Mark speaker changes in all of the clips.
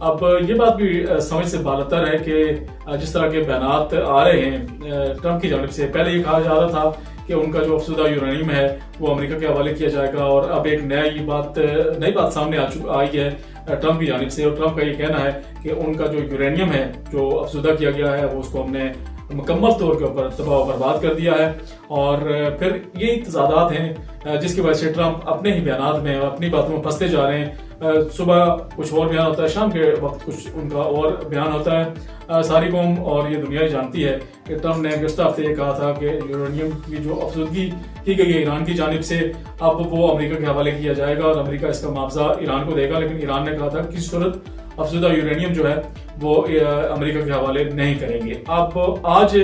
Speaker 1: اب یہ بات بھی سمجھ سے بالاتر ہے کہ جس طرح کے بیانات آ رہے ہیں ٹرمپ کی جانب سے، پہلے یہ کہا جا رہا تھا کہ ان کا جو افزودہ یورینیم ہے وہ امریکہ کے حوالے کیا جائے گا، اور اب ایک نئی بات سامنے آئی ہے ٹرمپ کی جانب سے، اور ٹرمپ کا یہ کہنا ہے کہ ان کا جو یورینیم ہے جو افزودہ کیا گیا ہے وہ اس کو ہم نے مکمل طور کے اوپر تباہ و برباد کر دیا ہے۔ اور پھر یہ تضادات ہیں جس کی وجہ سے ٹرمپ اپنے ہی بیانات میں اپنی باتوں میں پھنستے جا رہے ہیں۔ صبح کچھ اور بیان ہوتا ہے، شام کے وقت کچھ ان کا اور بیان ہوتا ہے۔ ساری قوم اور یہ دنیا جانتی ہے کہ ٹرمپ نے گزشتہ ہفتے یہ کہا تھا کہ یورینیم کی جو افزودگی کی گئی ہے ایران کی جانب سے اب وہ امریکہ کے حوالے کیا جائے گا اور امریکہ اس کا معاوضہ ایران کو دے گا، لیکن ایران نے کہا تھا کہ کسی صورت افزودہ یورینیم جو ہے وہ امریکہ کے حوالے نہیں کریں گے۔ اب آج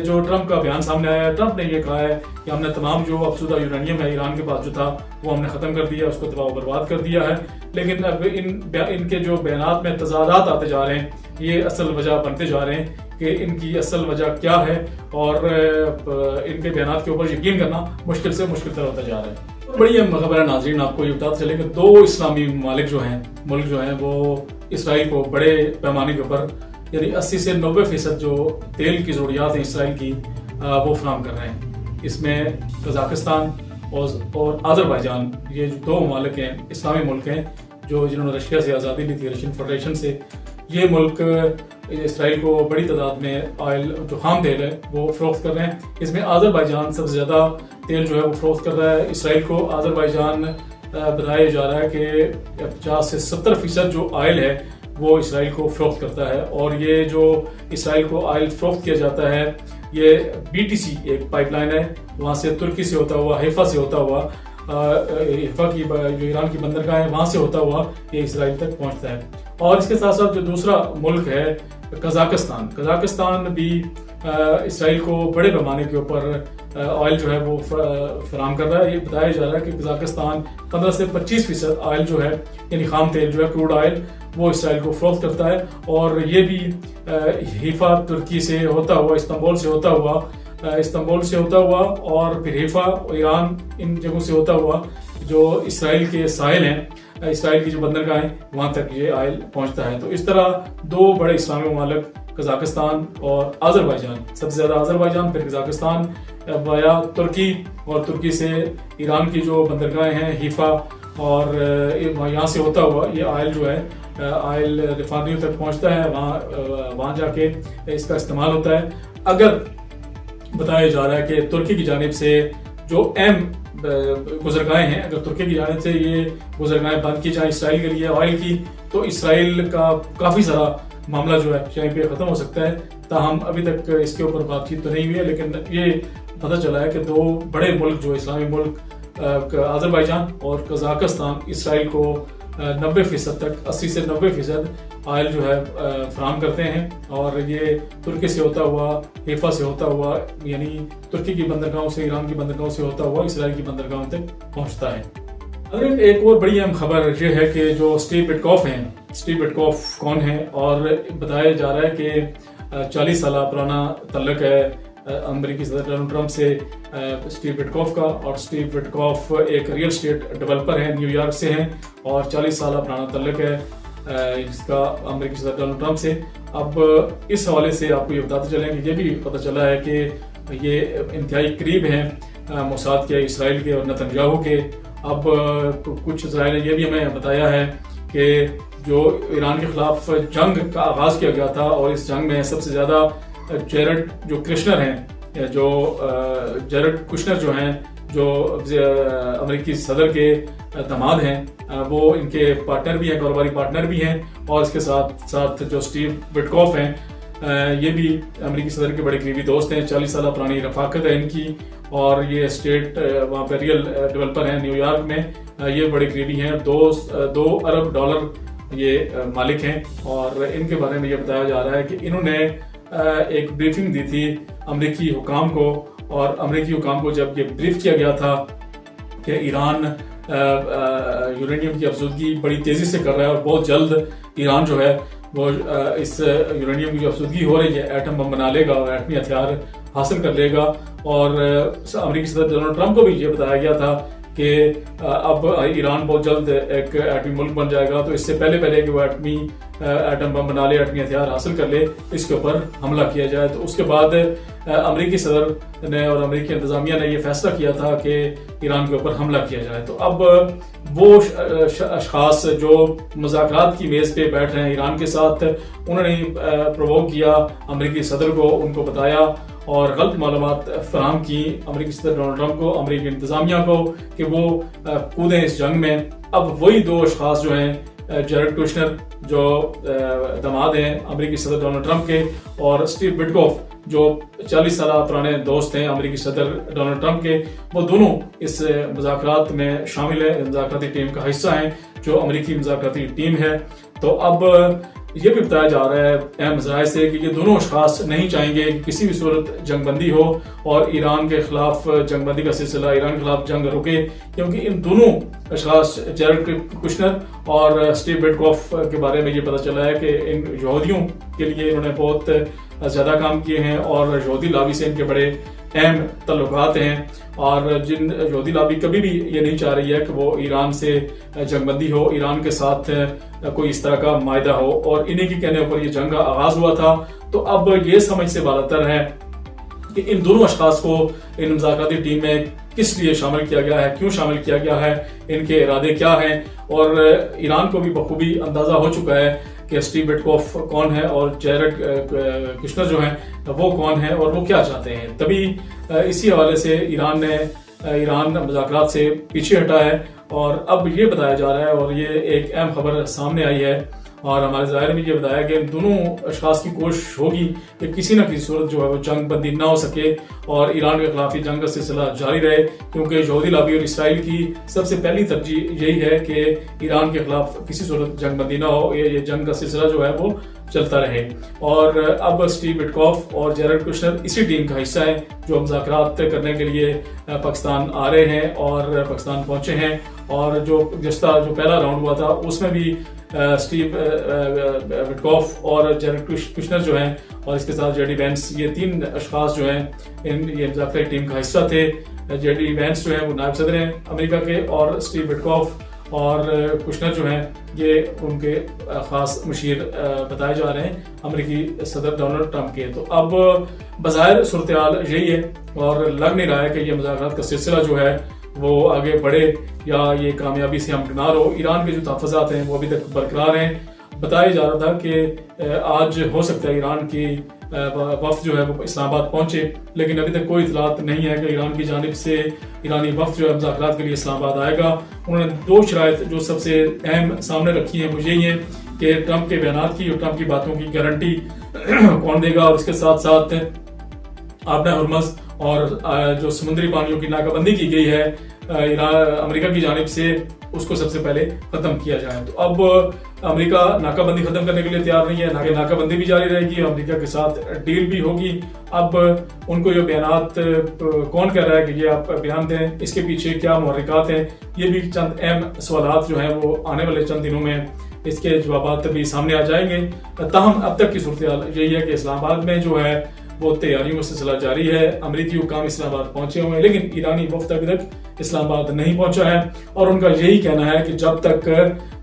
Speaker 1: جو ٹرمپ کا بیان سامنے آیا ہے، ٹرمپ نے یہ کہا ہے کہ ہم نے تمام جو افزودہ یورینیم ہے ایران کے پاس جو تھا وہ ہم نے ختم کر دیا، اس کو تباہ و برباد کر دیا ہے۔ لیکن اب ان کے جو بیانات میں تضادات آتے جا رہے ہیں، یہ اصل وجہ بنتے جا رہے ہیں کہ ان کی اصل وجہ کیا ہے، اور ان کے بیانات کے اوپر یقین کرنا مشکل سے مشکل تر ہوتا جا رہا ہے۔ بڑی اہم خبر ہے ناظرین، آپ کو یہ بتاتے چلے کہ 2 اسلامی ممالک جو ہیں، ملک جو ہیں، وہ اسرائیل کو بڑے پیمانے کے اوپر یعنی 80 سے 90% جو تیل کی ضروریات ہیں اسرائیل کی وہ فراہم کر رہے ہیں۔ اس میں قزاقستان اور آذربائیجان، یہ جو 2 ممالک ہیں، اسلامی ملک ہیں جنہوں نے رشیا سے آزادی لی تھی، رشین فیڈریشن سے، یہ ملک اسرائیل کو بڑی تعداد میں آئل جو خام تیل ہے وہ فروخت کر رہے ہیں۔ اس میں آذربائیجان سب سے زیادہ تیل جو ہے وہ فروخت کر رہا ہے اسرائیل کو۔ آذربائیجان بتایا جا رہا ہے کہ 50 سے 70% جو آئل ہے وہ اسرائیل کو فروخت کرتا ہے، اور یہ جو اسرائیل کو آئل فروخت کیا جاتا ہے یہ BTC ایک پائپ لائن ہے، وہاں سے ترکی سے ہوتا ہوا، حیفا سے ہوتا ہوا، حیفا کی جو ایران کی بندرگاہ ہے وہاں سے ہوتا ہوا یہ اسرائیل تک پہنچتا ہے۔ اور اس کے ساتھ ساتھ جو دوسرا ملک ہے قزاقستان بھی اسرائیل کو بڑے پیمانے کے اوپر آئل جو ہے وہ فراہم کر رہا ہے۔ یہ بتایا جا رہا ہے کہ قزاقستان 15 سے 25% آئل جو ہے یعنی خام تیل جو ہے کروڈ آئل وہ اسرائیل کو فروخت کرتا ہے، اور یہ بھی حیفا ترکی سے ہوتا ہوا، استنبول سے ہوتا ہوا اور پھر حیفا ایران، ان جگہوں سے ہوتا ہوا جو اسرائیل کے ساحل ہیں، اسرائیل کی جو بندرگاہ ہیں وہاں تک یہ آئل پہنچتا ہے۔ تو اس طرح 2 بڑے اسلامی ممالک قزاقستان اور آذربائیجان، سب سے زیادہ آذربائیجان، پھر قزاقستان وایا ترکی، اور ترکی سے ایران کی جو بندرگاہیں ہیں حیفا، اور یہاں سے ہوتا ہوا یہ آئل جو ہے آئل ریفائنریوں تک پہنچتا ہے، وہاں جا کے اس کا استعمال ہوتا ہے۔ اگر بتایا جا رہا ہے کہ ترکی کی جانب سے جو اہم گزرگاہیں ہیں، اگر ترکی کی جانب سے یہ گزرگاہیں بند کی جائیں اسرائیل کے لیے آئل کی، تو اسرائیل کا کافی سارا معاملہ جو ہے شاید پہ ختم ہو سکتا ہے۔ تاہم ابھی تک اس کے اوپر بات چیت تو نہیں ہوئی ہے، لیکن یہ پتہ چلا ہے کہ 2 بڑے ملک جو اسلامی ملک آذربائیجان اور قزاقستان اسرائیل کو 90% تک 80 سے 90% آئل جو ہے فراہم کرتے ہیں، اور یہ ترکی سے ہوتا ہوا، حیفا سے ہوتا ہوا، یعنی ترکی کی بندرگاہوں سے، ایران کی بندرگاہوں سے ہوتا ہوا اسرائیل کی بندرگاہوں تک پہنچتا ہے۔ ایک اور بڑی اہم خبر یہ ہے کہ جو اسٹیو وٹکوف ہیں، اسٹیو وٹکوف کون ہیں، اور بتایا جا رہا ہے کہ 40 سالہ پرانا تعلق ہے امریکی صدر ڈونلڈ ٹرمپ سے اسٹیو وٹکوف کا، اور اسٹیو وٹکوف ایک ریئل اسٹیٹ ڈیولپر ہیں، نیو یارک سے ہیں، اور 40 سالہ پرانا تعلق ہے جس کا امریکی صدر ڈونلڈ ٹرمپ سے۔ اب اس حوالے سے آپ کو یہ بتاتے چلیں کہ یہ بھی پتہ چلا ہے کہ یہ انتہائی قریب ہیں موساد کے، اسرائیل کے اور نتنیاہو کے۔ اب کچھ ذرائع نے یہ بھی ہمیں بتایا ہے کہ جو ایران کے خلاف جنگ کا آغاز کیا گیا تھا، اور اس جنگ میں سب سے زیادہ جیرڈ کشنر ہیں، جیرڈ کشنر جو ہیں، جو امریکی صدر کے داماد ہیں، وہ ان کے پارٹنر بھی ہیں، کاروباری پارٹنر بھی ہیں، اور اس کے ساتھ ساتھ جو اسٹیو وٹکوف ہیں یہ بھی امریکی صدر کے بڑے قریبی دوست ہیں، 40 سالہ پرانی رفاقت ہے ان کی، اور یہ اسٹیٹ وہاں پہ ریئل ڈیولپر ہیں نیو یارک میں، یہ بڑے قریبی ہیں، 2 ارب ڈالر یہ مالک ہیں، اور ان کے بارے میں یہ بتایا جا رہا ہے کہ انہوں نے ایک بریفنگ دی تھی امریکی حکام کو، اور امریکی حکام کو جب یہ بریف کیا گیا تھا کہ ایران یورینیم کی افزودگی بڑی تیزی سے کر رہا ہے، اور بہت جلد ایران جو ہے وہ اس یورینیم کی جو افزودگی ہو رہی ہے ایٹم بم بنا لے گا اور ایٹمی ہتھیار حاصل کر لے گا، اور امریکی صدر ڈونلڈ ٹرمپ کو بھی یہ بتایا گیا تھا کہ اب ایران بہت جلد ایک ایٹمی ملک بن جائے گا، تو اس سے پہلے کہ وہ ایٹم بم بنا لے، ایٹمی ہتھیار حاصل کر لے، اس کے اوپر حملہ کیا جائے۔ تو اس کے بعد امریکی صدر نے اور امریکی انتظامیہ نے یہ فیصلہ کیا تھا کہ ایران کے اوپر حملہ کیا جائے۔ تو اب وہ اشخاص جو مذاکرات کی میز پہ بیٹھ رہے ہیں ایران کے ساتھ، انہوں نے پرووک کیا امریکی صدر کو، ان کو بتایا اور غلط معلومات فراہم کی امریکی صدر ڈونلڈ ٹرمپ کو، امریکی انتظامیہ کو، کہ وہ کودیں اس جنگ میں۔ اب وہی دو اشخاص جو ہیں، جیرڈ کوشنر جو داماد ہیں امریکی صدر ڈونلڈ ٹرمپ کے، اور اسٹیو وٹکوف جو 40 سالہ پرانے دوست ہیں امریکی صدر ڈونلڈ ٹرمپ کے، وہ دونوں اس مذاکرات میں شامل ہیں، مذاکراتی ٹیم کا حصہ ہیں جو امریکی مذاکراتی ٹیم ہے۔ تو اب یہ بھی بتایا جا رہا ہے اہم ذرائع سے کہ یہ دونوں اشخاص نہیں چاہیں گے کہ کسی بھی صورت جنگ بندی ہو اور ایران کے خلاف جنگ بندی کا سلسلہ، ایران کے خلاف جنگ رکے، کیونکہ ان دونوں اشخاص جیرڈ کوشنر اور اسٹیو وٹکوف کے بارے میں یہ پتہ چلا ہے کہ ان یہودیوں کے لیے انہوں نے بہت زیادہ کام کیے ہیں اور یہودی لابی سے ان کے بڑے اہم تعلقات ہیں، اور جن یہودی لابی کبھی بھی یہ نہیں چاہ رہی ہے کہ وہ ایران سے جنگ بندی ہو، ایران کے ساتھ کوئی اس طرح کا معاہدہ ہو، اور انہی کے کہنے پر یہ جنگ کا آغاز ہوا تھا۔ تو اب یہ سمجھ سے بالاتر ہے کہ ان دونوں اشخاص کو ان مذاکراتی ٹیم میں کس لیے شامل کیا گیا ہے، کیوں شامل کیا گیا ہے، ان کے ارادے کیا ہیں، اور ایران کو بھی بخوبی اندازہ ہو چکا ہے کہ اسٹیو وٹکوف کون ہے اور جیرڈ کوشنر جو ہیں وہ کون ہیں اور وہ کیا چاہتے ہیں۔ تبھی اسی حوالے سے ایران مذاکرات سے پیچھے ہٹا ہے، اور اب یہ بتایا جا رہا ہے، اور یہ ایک اہم خبر سامنے آئی ہے اور ہمارے ظاہر میں یہ بتایا کہ ان دونوں اشخاص کی کوشش ہوگی کہ کسی نہ کسی صورت جو ہے وہ جنگ بندی نہ ہو سکے اور ایران کے خلاف جنگ کا سلسلہ جاری رہے، کیونکہ یہودی لابی اور اسرائیل کی سب سے پہلی ترجیح یہی ہے کہ ایران کے خلاف کسی صورت جنگ بندی نہ ہو، یہ جنگ کا سلسلہ جو ہے وہ چلتا رہے۔ اور اب اسٹیو وٹکوف اور جیرڈ کوشنر اسی ٹیم کا حصہ ہیں جو مذاکرات کرنے کے لیے پاکستان آ رہے ہیں اور پاکستان پہنچے ہیں، اور جو پہلا راؤنڈ ہوا تھا اس میں بھی اسٹیو وٹکوف اور جیرڈ کوشنر جو ہیں اور اس کے ساتھ جے ڈی وینس، یہ تین اشخاص جو ہیں یہ مذاکراتی ٹیم کا حصہ تھے۔ جے ڈی وینس جو ہیں وہ نائب صدر ہیں امریکہ کے، اور اسٹیو وٹکوف اور کوشنر جو ہیں یہ ان کے خاص مشیر بتائے جا رہے ہیں امریکی صدر ڈونلڈ ٹرمپ کے۔ تو اب بظاہر صورتحال یہی ہے اور لگ نہیں رہا ہے کہ یہ مذاکرات کا سلسلہ جو ہے وہ آگے بڑھے یا یہ کامیابی سے ہمکنار ہو۔ ایران کے جو تحفظات ہیں وہ ابھی تک برقرار ہیں۔ بتایا جا رہا تھا کہ آج ہو سکتا ہے ایران کی وفد جو ہے وہ اسلام آباد پہنچے، لیکن ابھی تک کوئی اطلاعات نہیں ہے کہ ایران کی جانب سے ایرانی وفد جو ہے مذاکرات کے لیے اسلام آباد آئے گا۔ انہوں نے دو شرائط جو سب سے اہم سامنے رکھی ہیں وہ یہی ہے کہ ٹرمپ کے بیانات کی اور ٹرمپ کی باتوں کی گارنٹی کون دے گا، اور اس کے ساتھ ساتھ آبنہ ہرمز اور جو سمندری پانیوں کی ناکہ بندی کی گئی ہے امریکہ کی جانب سے، اس کو سب سے پہلے ختم کیا جائے۔ تو اب امریکہ ناکہ بندی ختم کرنے کے لیے تیار نہیں ہے، ناکہ بندی بھی جاری رہے گی، امریکہ کے ساتھ ڈیل بھی ہوگی۔ اب ان کو یہ بیانات کون کہہ رہا ہے کہ یہ آپ بیان دیں، اس کے پیچھے کیا محرکات ہیں، یہ بھی چند اہم سوالات جو ہیں وہ آنے والے چند دنوں میں اس کے جوابات بھی سامنے آ جائیں گے۔ تاہم اب تک کی صورتحال یہی ہے کہ اسلام آباد میں جو ہے وہ تیاریوں کا سلسلہ جاری ہے، امریکی حکام اسلام آباد پہنچے ہوئے ہیں، لیکن ایرانی وفد ابھی تک اسلام آباد نہیں پہنچا ہے، اور ان کا یہی کہنا ہے کہ جب تک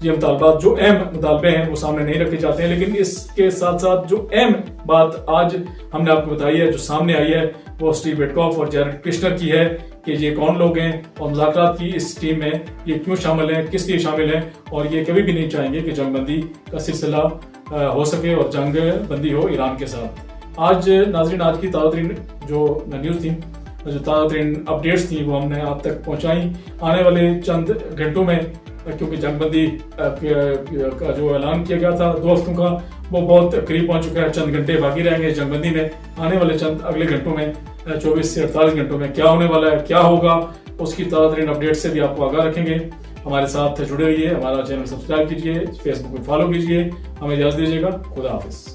Speaker 1: یہ مطالبات جو اہم مطالبے ہیں وہ سامنے نہیں رکھے جاتے ہیں۔ لیکن اس کے ساتھ ساتھ جو اہم بات آج ہم نے آپ کو بتائی ہے، جو سامنے آئی ہے، وہ اسٹیو وٹکوف اور جیرڈ کوشنر کی ہے کہ یہ کون لوگ ہیں اور مذاکرات کی اس ٹیم میں یہ کیوں شامل ہیں، کس لیے شامل ہیں، اور یہ کبھی بھی نہیں چاہیں گے کہ جنگ بندی کا سلسلہ ہو سکے اور جنگ بندی ہو ایران کے ساتھ۔ آج ناظرین، آج کی تازہ ترین جو نیوز تھی، جو تازہ ترین اپڈیٹس تھیں وہ ہم نے آپ تک پہنچائیں۔ آنے والے چند گھنٹوں میں، کیونکہ جنگ بندی کا جو اعلان کیا گیا تھا 2 ہفتوں کا، وہ بہت قریب پہنچ چکا ہے، چند گھنٹے باقی رہیں گے جنگ بندی میں۔ آنے والے چند اگلے گھنٹوں میں 24 سے 48 گھنٹوں میں کیا ہونے والا ہے، کیا ہوگا، اس کی تازہ ترین اپڈیٹ سے بھی آپ کو آگاہ رکھیں گے۔ ہمارے ساتھ جڑے رہیے، ہمارا چینل سبسکرائب کیجیے، فیس بک پہ فالو کیجیے۔ ہمیں اجازت دیجیے گا، خدا حافظ۔